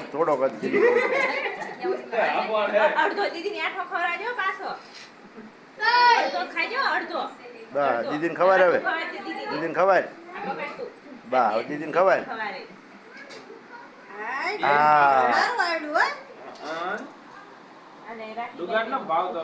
થોડો અડધો દીદી આઠો ખવડાવજો પાછો અડધો ખાજો અડધો બા દીદીને ખબર હવે દીદીને ખબર બા દીદીને ખબર હા દુકાનનો ભાવ તો